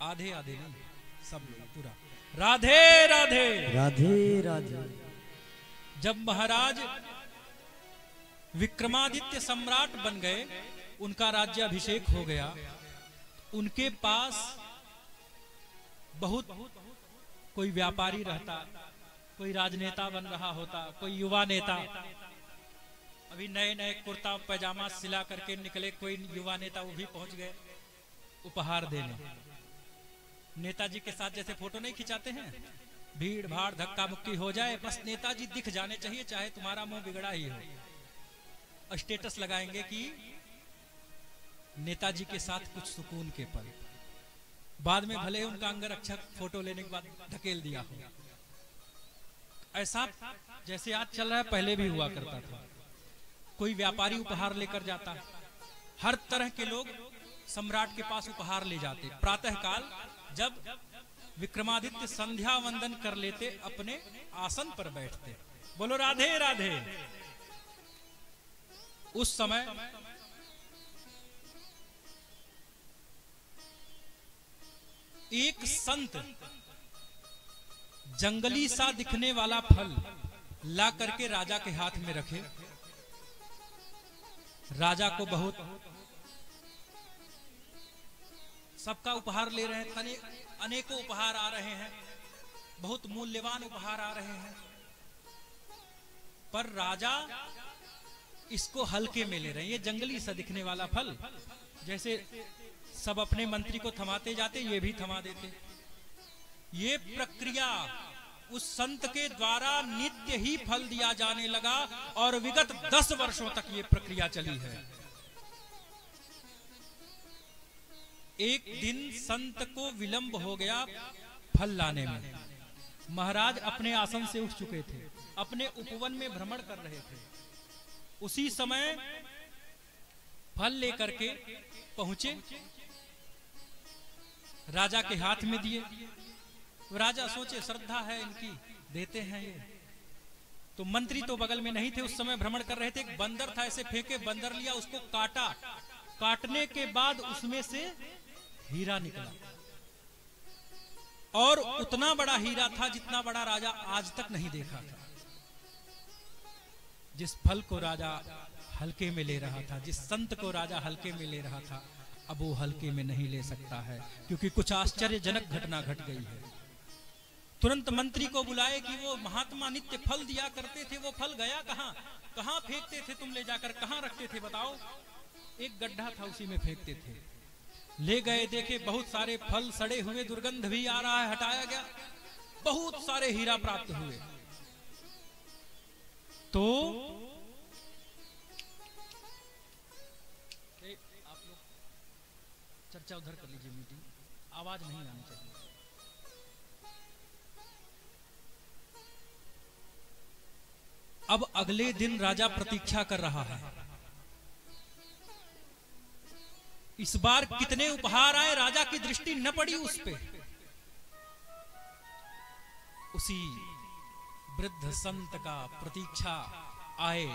आधे आधे नहीं, सब लोग पूरा राधे राधे राधे राधे। जब महाराज विक्रमादित्य सम्राट बन गए, उनका राज्याभिषेक हो गया, उनके पास बहुत कोई व्यापारी रहता, कोई राजनेता बन रहा होता, कोई युवा नेता, अभी नए नए कुर्ता पैजामा सिला करके निकले कोई युवा नेता, वो भी पहुंच गए उपहार देने। नेताजी के साथ जैसे फोटो नहीं खिंचाते हैं, भीड़ भाड़ धक्का मुक्की हो जाए, बस नेताजी दिख जाने चाहिए, चाहे तुम्हारा मुंह बिगड़ा ही हो। स्टेटस लगाएंगे कि नेताजी के साथ कुछ सुकून के पल, बाद में भले उनका अंगरक्षक फोटो लेने के बाद धकेल दिया हो। ऐसा जैसे आज चल रहा है, पहले भी हुआ करता था। कोई व्यापारी उपहार लेकर जाता, हर तरह के लोग सम्राट के पास उपहार ले जाते। प्रातः काल जब विक्रमादित्य संध्या वंदन कर लेते, अपने आसन पर बैठते। बोलो राधे राधे। उस समय एक संत जंगली सा दिखने वाला फल ला करके राजा के हाथ में रखे। राजा को बहुत, सबका उपहार ले रहे हैं, अनेकों उपहार आ रहे हैं, बहुत मूल्यवान उपहार आ रहे हैं, पर राजा इसको हल्के में ले रहे हैं। ये जंगली सा दिखने वाला फल, जैसे सब अपने मंत्री को थमाते जाते, ये भी थमा देते। ये प्रक्रिया उस संत के द्वारा नित्य ही फल दिया जाने लगा और विगत 10 वर्षों तक ये प्रक्रिया चली है। एक दिन संत को विलंब हो गया फल लाने में। महाराज अपने आसन से उठ चुके थे, अपने उपवन में भ्रमण कर रहे थे। उसी समय फल लेकर के पहुंचे, राजा के हाथ में दिए। राजा सोचे श्रद्धा है इनकी, देते हैं ये। तो मंत्री तो बगल में नहीं थे, उस समय भ्रमण कर रहे थे। एक बंदर था, ऐसे फेंके, बंदर लिया, उसको काटा। काटने के बाद उसमें से हीरा निकला, और उतना बड़ा हीरा था जितना बड़ा राजा आज तक नहीं देखा था। जिस फल को राजा हल्के में ले रहा था, जिस संत को राजा हल्के में ले रहा था, अब वो हल्के में नहीं ले सकता है, क्योंकि कुछ आश्चर्यजनक घटना घट गई है। तुरंत मंत्री को बुलाए कि वो महात्मा नित्य फल दिया करते थे, वो फल गया कहां? कहां फेंकते थे तुम ले जाकर, कहां रखते थे बताओ? एक गड्ढा था, उसी में फेंकते थे। ले गए, देखे बहुत सारे फल सड़े हुए, दुर्गंध भी आ रहा है, हटाया गया, बहुत सारे हीरा प्राप्त हुए। तो आप लोग चर्चा उधर कर लीजिए, मीटिंग, आवाज नहीं आनी चाहिए। अब अगले दिन राजा प्रतीक्षा कर रहा है, इस बार कितने उपहार आए, राजा की दृष्टि न पड़ी उस पे। उसी वृद्ध संत का प्रतीक्षा आए,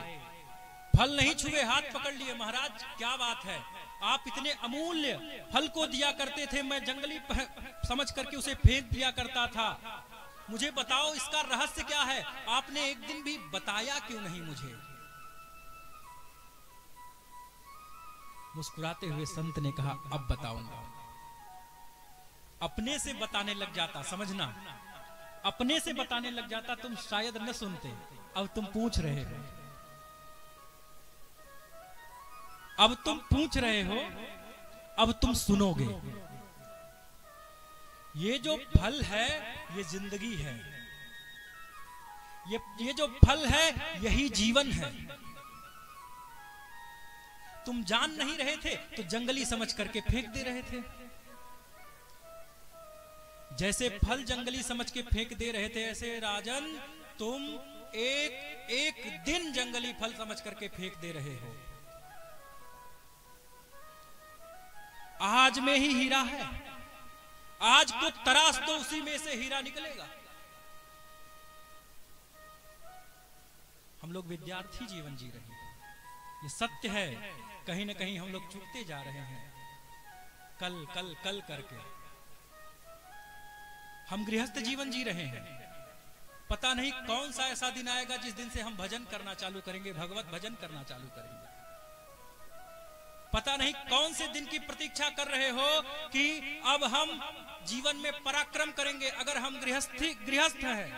फल नहीं छुए, हाथ पकड़ लिए। महाराज क्या बात है, आप इतने अमूल्य फल को दिया करते थे, मैं जंगली समझ करके उसे फेंक दिया करता था, मुझे बताओ इसका रहस्य क्या है? आपने एक दिन भी बताया क्यों नहीं मुझे? मुस्कुराते हुए संत ने कहा, अब बताऊंगा। अपने से बताने लग जाता, समझना, अपने से बताने लग जाता तुम शायद न सुनते। अब तुम पूछ रहे हो, अब तुम पूछ रहे हो, अब तुम सुनोगे। ये जो फल है ये जिंदगी है, ये जो फल है यही जीवन है। तुम जान नहीं रहे थे तो जंगली समझ करके फेंक दे रहे थे। जैसे फल जंगली समझ के फेंक दे रहे थे, ऐसे राजन तुम एक एक दिन जंगली फल समझ करके फेंक दे रहे हो। आज में ही हीरा है, आज को तराश दो, उसी में से हीरा निकलेगा। हम लोग विद्यार्थी जीवन जी रहे हैं, ये सत्य है। कहीं ना कहीं हम लोग चूकते जा रहे हैं, कल कल कल करके। हम गृहस्थ जीवन जी रहे हैं। पता नहीं कौन सा ऐसा दिन आएगा जिस दिन से हम भजन करना चालू करेंगे, भगवत भजन करना चालू करेंगे। पता नहीं कौन से दिन की प्रतीक्षा कर रहे हो कि अब हम जीवन में पराक्रम करेंगे। अगर हम गृहस्थ हैं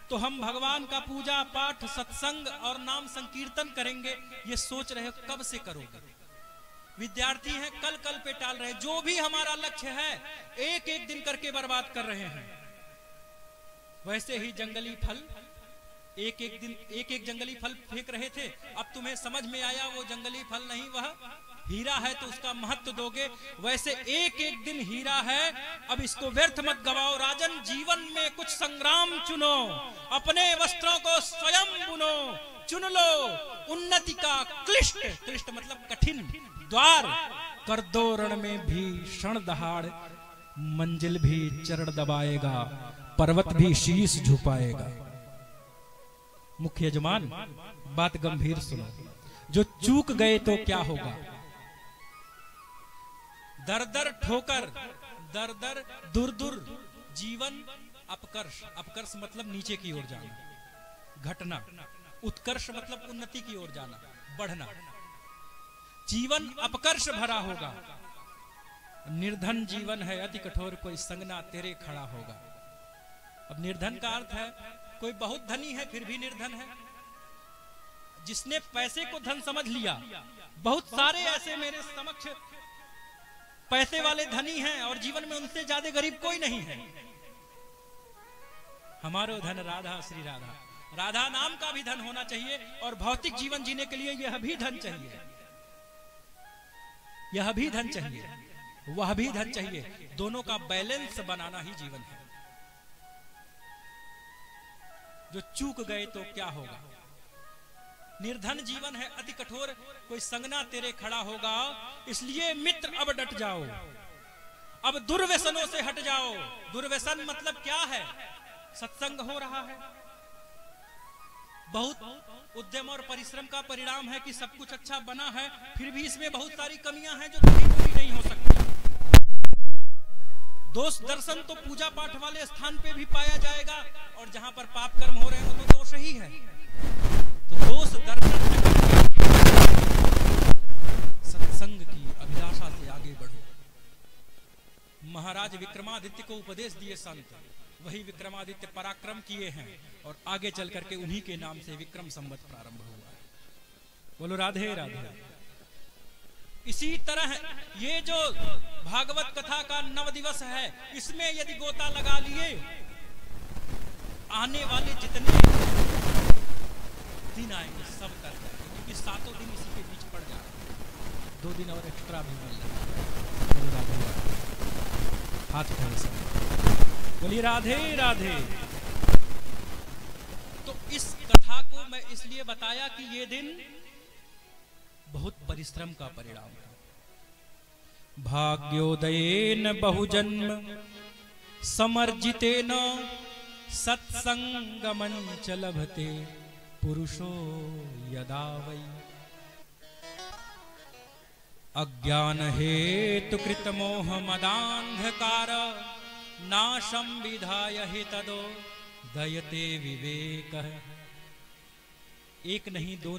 तो हम भगवान का पूजा पाठ, सत्संग और नाम संकीर्तन करेंगे। ये सोच रहे हो कब से करोगे। विद्यार्थी हैं, कल कल पे टाल रहे हैं। जो भी हमारा लक्ष्य है एक एक दिन करके बर्बाद कर रहे हैं। वैसे ही जंगली फल, एक एक दिन एक एक जंगली फल फेंक रहे थे। अब तुम्हें समझ में आया वो जंगली फल नहीं, वह हीरा है, तो उसका महत्व दोगे। वैसे एक एक दिन हीरा है, अब इसको व्यर्थ मत गवाओ। राजन, जीवन में कुछ संग्राम चुनो, अपने वस्त्रों को स्वयं बुनो, चुन लो उन्नति का क्लिष्ट मतलब कठिन द्वार, कर दो रण में भी क्षण दहाड़, मंजिल भी चरण दबाएगा, पर्वत भी शीश झुकाएगा। मुख्य यजमान, बात गंभीर सुनो। जो चूक गए तो क्या होगा। दर दर ठोकर, दर दर दूर दूर जीवन अपकर्ष, अपकर्ष मतलब नीचे की ओर जाना, घटना। उत्कर्ष मतलब उन्नति की ओर जाना, बढ़ना। जीवन अपकर्ष भरा होगा। निर्धन जीवन है अति कठोर, कोई संगना तेरे खड़ा होगा। अब निर्धन का अर्थ है कोई बहुत धनी है फिर भी निर्धन है। जिसने पैसे को धन समझ लिया, बहुत सारे ऐसे मेरे समक्ष पैसे वाले धनी हैं और जीवन में उनसे ज्यादा गरीब कोई नहीं है। हमारो धन राधा, श्री राधा। राधा नाम का भी धन होना चाहिए और भौतिक जीवन जीने के लिए यह भी धन चाहिए, यह भी धन चाहिए, वह भी धन चाहिए। दोनों का बैलेंस बनाना ही जीवन है। जो चूक गए तो क्या होगा। निर्धन जीवन है अति कठोर, कोई संगना तेरे खड़ा होगा। इसलिए मित्र अब डट जाओ, अब दुर्व्यसनों से हट जाओ। दुर्व्यसन मतलब क्या है। सत्संग हो रहा है, बहुत उद्यम और परिश्रम का परिणाम है कि सब कुछ अच्छा बना है, फिर भी इसमें बहुत सारी कमियां हैं जो कभी पूरी नहीं हो सकती। दोष दर्शन तो पूजा पाठ वाले स्थान पे भी पाया जाएगा और जहां पर पाप कर्म हो रहे हैं वो तो दोष ही है। तो दोष दर्शन सत्संग की अभिलाषा से आगे बढ़ो। महाराज विक्रमादित्य को उपदेश दिए संत, वही विक्रमादित्य पराक्रम किए हैं और आगे चल करके उन्हीं के नाम से विक्रम संवत प्रारंभ हुआ है। बोलो राधे राधे। इसी तरह ये जो भागवत कथा का 9 दिवस है, इसमें यदि गोता लगा लिए, आने वाले जितने दिन आएंगे सब कर जाएंगे, क्योंकि 7 दिन इसी के बीच पड़ जाए। 2 दिन और एक्स्ट्रा भी मिल जाए। हाथ उठाए सब, बोलिए राधे राधे। तो इस कथा को मैं इसलिए बताया कि ये दिन बहुत परिश्रम का परिणाम है। भाग्योदयेन बहुजन्म समर्जितेन सत्संगमं च लभते पुरुषो यदा वै। अज्ञान हेतु कृत मोह मदांधकार नाशं विधाय हि तदो दयते विवेकः। एक नहीं 2